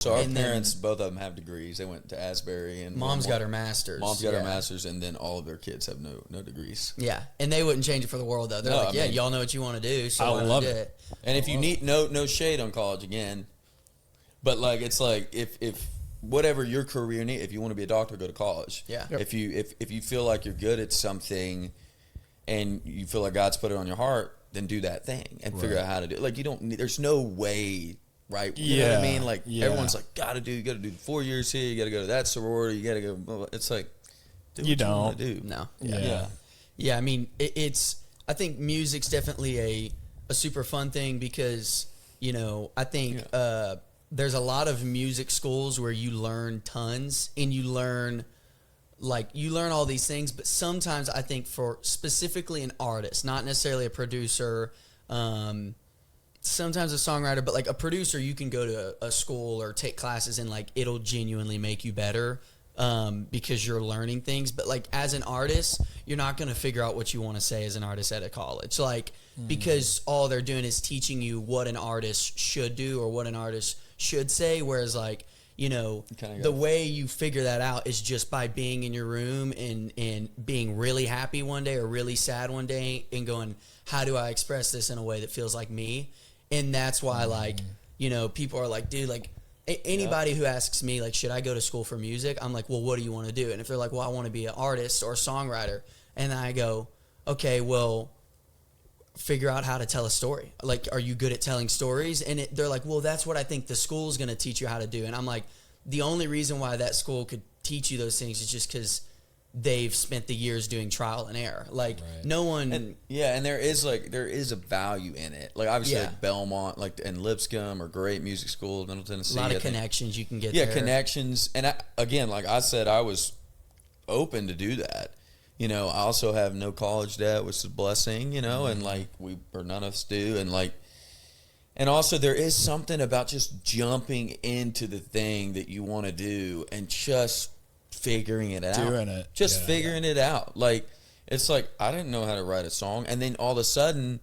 So our parents, both of them have degrees. They went to Asbury, and mom's got her master's. Mom's got her master's, and then all of their kids have no degrees. Yeah, and they wouldn't change it for the world though. They're y'all know what you want to do, so I love it. And if you need no shade on college again, but like it's like if whatever your career need, if you want to be a doctor, go to college. Yeah. Yep. If you feel like you're good at something, and you feel like God's put it on your heart, then do that thing and figure out how to do it. Like you don't need. There's no way. Right, you know what I mean? Like everyone's like, you got to do 4 years here. You got to go to that sorority. You got to go. Blah, blah. It's like, you don't do. No. Yeah. I mean, it's. I think music's definitely a super fun thing because I think there's a lot of music schools where you learn tons and you learn all these things. But sometimes I think for specifically an artist, not necessarily a producer. Sometimes a songwriter, but like a producer, you can go to a school or take classes and like it'll genuinely make you better because you're learning things. But like as an artist, you're not going to figure out what you want to say as an artist at a college. Like because all they're doing is teaching you what an artist should do or what an artist should say. Whereas like, the way you figure that out is just by being in your room and being really happy one day or really sad one day and going, how do I express this in a way that feels like me? And that's why, like, people are like, dude, like, anybody who asks me, like, should I go to school for music? I'm like, well, what do you want to do? And if they're like, well, I want to be an artist or a songwriter. And I go, okay, well, figure out how to tell a story. Like, are you good at telling stories? And they're like, well, that's what I think the school's going to teach you how to do. And I'm like, the only reason why that school could teach you those things is just because they've spent the years doing trial and error. Like no one. And there is a value in it. Like obviously like Belmont, like and Lipscomb are great music schools, Middle Tennessee. A lot of connections you can get. Yeah, there. connections. And again, like I said, I was open to do that. I also have no college debt, which is a blessing. And like none of us do. And also there is something about just jumping into the thing that you want to do and just figuring it out. Figuring it out. Like, it's like, I didn't know how to write a song. And then all of a sudden,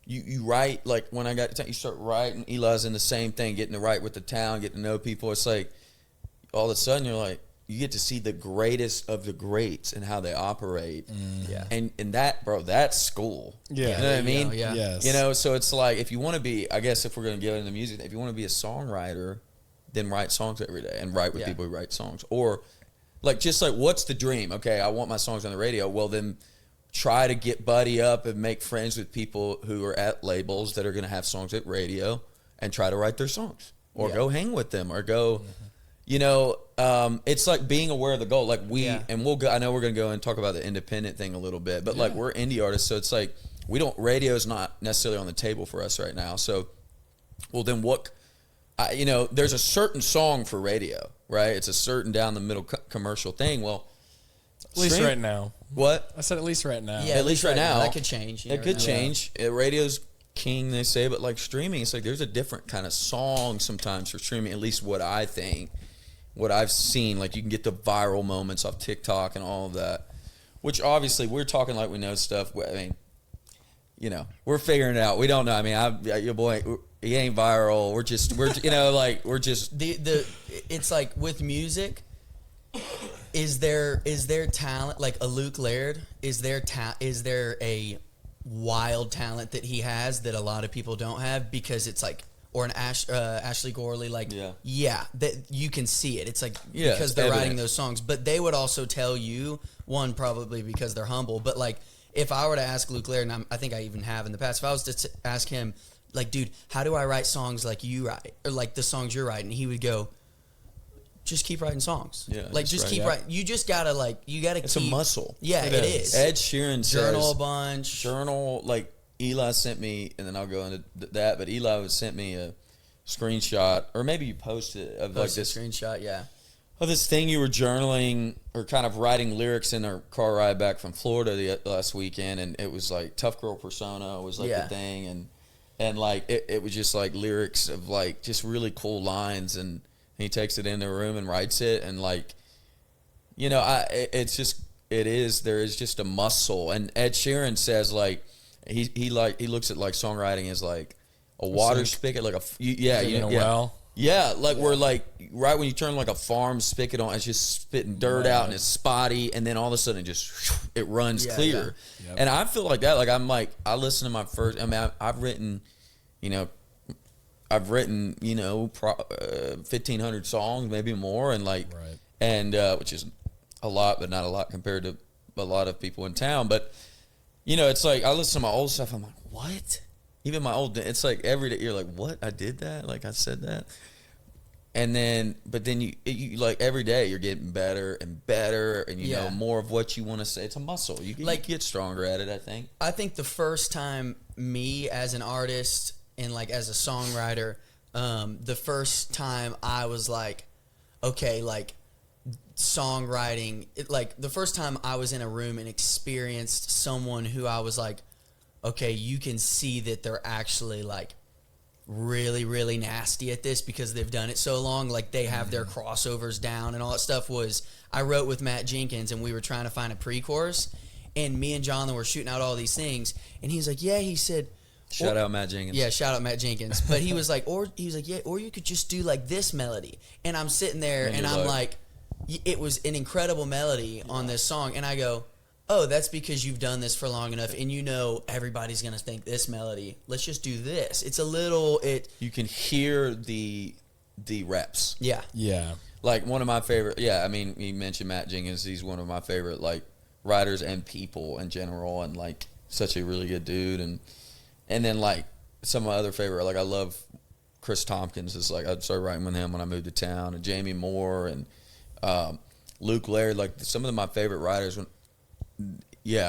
you write, like, when I got to you start writing, Eli's in the same thing, getting to write with the town, getting to know people. It's like, all of a sudden, you're like, you get to see the greatest of the greats and how they operate. Yeah. And that, bro, that's school. Yeah. You know what I mean? Yeah. Yes. So it's like, if you want to be, I guess if we're going to get into music, if you want to be a songwriter, then write songs every day and write with people who write songs. Or like, just like, what's the dream? Okay, I want my songs on the radio. Well, then try to buddy up and make friends with people who are at labels that are going to have songs at radio and try to write their songs or go hang with them or go, it's like being aware of the goal. Like and we'll go, I know we're going to go and talk about the independent thing a little bit, but like we're indie artists. So it's like, radio is not necessarily on the table for us right now. So, well, then there's a certain song for radio, right? It's a certain down the middle commercial thing. Well, at least right now. What? I said at least right now. Yeah, at least right now. That could change. It could change. Radio's king, they say, but like streaming, it's like there's a different kind of song sometimes for streaming, at least what I think, what I've seen. Like you can get the viral moments off TikTok and all of that, which obviously we're talking like we know stuff. I mean, we're figuring it out. We don't know. I mean, your boy, he ain't viral. We're just it's like with music, is there talent like a Luke Laird? Is there a wild talent that he has that a lot of people don't have? Because it's like, or an Ashley Gorley, like that you can see it. It's like because they're writing those songs, but they would also tell you, one, probably because they're humble, but like if I were to ask Luke Laird, and I think I even have in the past, if I was to ask him, like, dude, how do I write songs like you write, or like the songs you're writing? He would go, just keep writing songs. Yeah, like just keep writing. You just gotta It's a muscle. Yeah, it is. Ed Sheeran says journal a bunch. Like Eli sent me, and then I'll go into that. But Eli sent me a screenshot, or maybe you posted it of like this screenshot. Yeah. Of this thing you were journaling or kind of writing lyrics in our car ride back from Florida the last weekend, and it was like tough girl persona was like the thing, and like it was just like lyrics of like just really cool lines, and he takes it in the room and writes it, and like there is just a muscle. And Ed Sheeran says like he looks at like songwriting as like a water spigot, like well. Yeah, like we're like right when you turn like a farm spigot on, it's just spitting dirt out and it's spotty, and then all of a sudden it runs clear. Yeah. Yep. And I feel like that. Like I'm like I listen to my first. I mean, I've written, 1,500 songs, maybe more, and like, and which is a lot, but not a lot compared to a lot of people in town. But it's like I listen to my old stuff. I'm like, what? Even my old, it's like every day you're like, what? I did that? Like I said that? And then, but then you like every day you're getting better and better, and you know more of what you want to say. It's a muscle. You get stronger at it, I think. I think the first time me as an artist and like as a songwriter, the first time I was like, okay, like songwriting, like the first time I was in a room and experienced someone who I was like, okay, you can see that they're actually like really, really nasty at this because they've done it so long. Like they have their crossovers down and all that stuff. Was I wrote with Matt Jenkins and we were trying to find a pre-chorus, and me and Jonathan were shooting out all these things, and he's like, he said, shout out Matt Jenkins. Yeah, shout out Matt Jenkins. But he was like, or you could just do like this melody. And I'm sitting there and I'm like, it was an incredible melody on this song, and I go, oh, that's because you've done this for long enough, and everybody's going to think this melody. Let's just do this. It's a little... You can hear the reps. Yeah. Yeah. Like, one of my favorite... Yeah, I mean, you mentioned Matt Jenkins. He's one of my favorite, like, writers and people in general, and, like, such a really good dude. And then, like, some of my other favorite... Like, I love Chris Tompkins. It's like, I started writing with him when I moved to town, and Jamie Moore, and Luke Laird. Like, some of my favorite writers...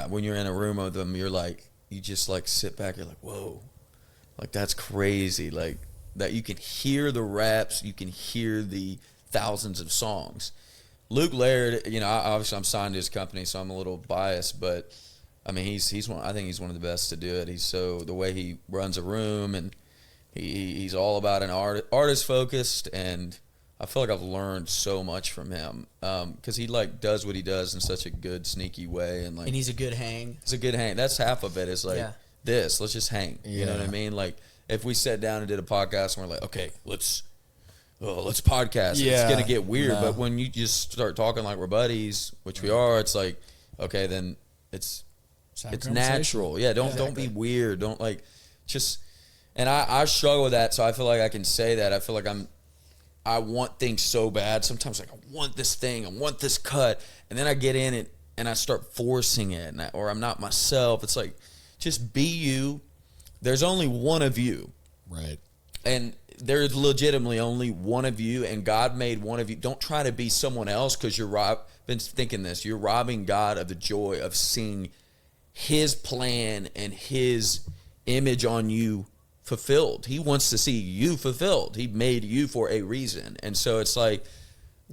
when you're in a room with them, you're like, you just like sit back, you're like, whoa, like that's crazy. Like that you can hear the raps, you can hear the thousands of songs. Luke Laird, obviously I'm signed to his company, so I'm a little biased, but I mean, he's one, I think he's one of the best to do it. He's so, the way he runs a room, and he's all about an artist focused, and I feel like I've learned so much from him because he like does what he does in such a good, sneaky way, and he's a good hang. It's a good hang. That's half of it. Is like this. Let's just hang. You know what I mean? Like if we sat down and did a podcast and we're like, okay, let's podcast. Yeah. It's gonna get weird. No. But when you just start talking like we're buddies, which we are, it's like okay, then it's natural. Yeah. Don't be weird. Don't like just. And I struggle with that, so I feel like I can say that. I feel like I want things so bad. Sometimes like I want this thing, I want this cut, and then I get in it and I start forcing it, or I'm not myself. It's like just be you. There's only one of you, right? And there's legitimately only one of you, and God made one of you. Don't try to be someone else because been thinking this. You're robbing God of the joy of seeing His plan and His image on you fulfilled. He wants to see you fulfilled. He made you for a reason. And so it's like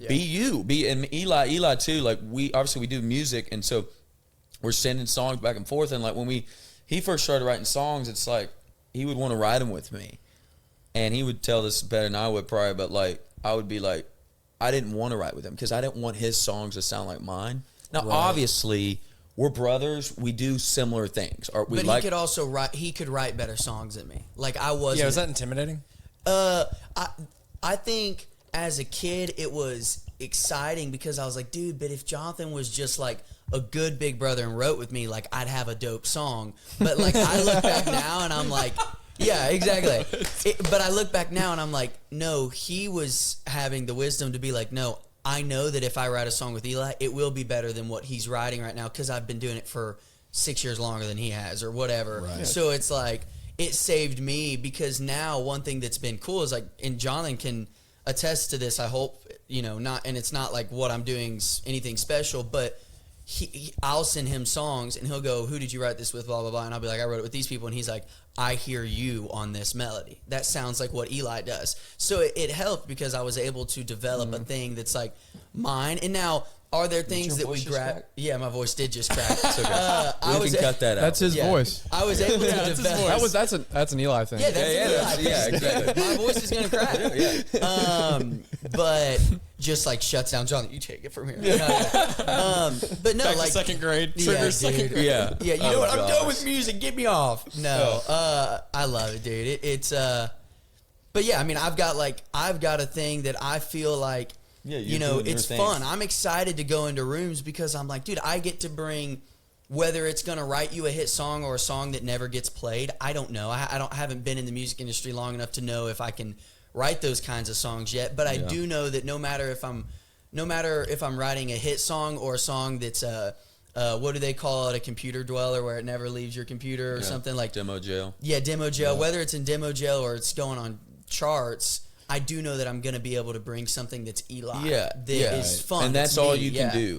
be you. And Eli too, like we do music, and so we're sending songs back and forth, and like when he first started writing songs, it's like he would want to write them with me. And he would tell this better than I would probably, but like I would be like I didn't want to write with him because I didn't want his songs to sound like mine. Now obviously we're brothers. We do similar things. But he could also write. He could write better songs than me. Like I wasn't. Yeah, was that intimidating? I think as a kid it was exciting because I was like, dude. But if Jonathan was just like a good big brother and wrote with me, like I'd have a dope song. But like I look back now and I'm like, yeah, exactly. But I look back now and I'm like, no, he was having the wisdom to be like, no. I know that if I write a song with Eli, it will be better than what he's writing right now because I've been doing it for 6 years longer than he has or whatever. Right. So it's like it saved me because now one thing that's been cool is like, and Jonathan can attest to this, I hope, not, and it's not like what I'm doing anything special, but I'll send him songs and he'll go, who did you write this with, blah, blah, blah. And I'll be like, I wrote it with these people. And he's like, I hear you on this melody. That sounds like what Eli does. So it helped because I was able to develop a thing that's like mine. And now, are there things that we grab? Yeah, my voice did just crack. It's okay. We can cut that out. That's his voice. I was able to develop. That's an Eli thing. Yeah, that's Eli. Yeah, exactly. My voice is gonna crack. Yeah. But just like shuts down Jonathan. You take it from here. But no, back like to second grade. Second grade. Yeah. Yeah. You know what? I'm done with music. Get me off. No. I love it, dude. It's. But yeah, I mean, I've got a thing that I feel like, it's fun. I'm excited to go into rooms because I'm like, dude, I get to bring, whether it's going to write you a hit song or a song that never gets played. I don't know. I haven't been in the music industry long enough to know if I can write those kinds of songs yet. But I do know that no matter if I'm writing a hit song or a song that's what do they call it? A computer dweller, where it never leaves your computer or something like demo jail. Yeah, demo jail. Yeah. Whether it's in demo jail or it's going on charts, I do know that I'm going to be able to bring something that's Eli. That is fun. And that's all you can do.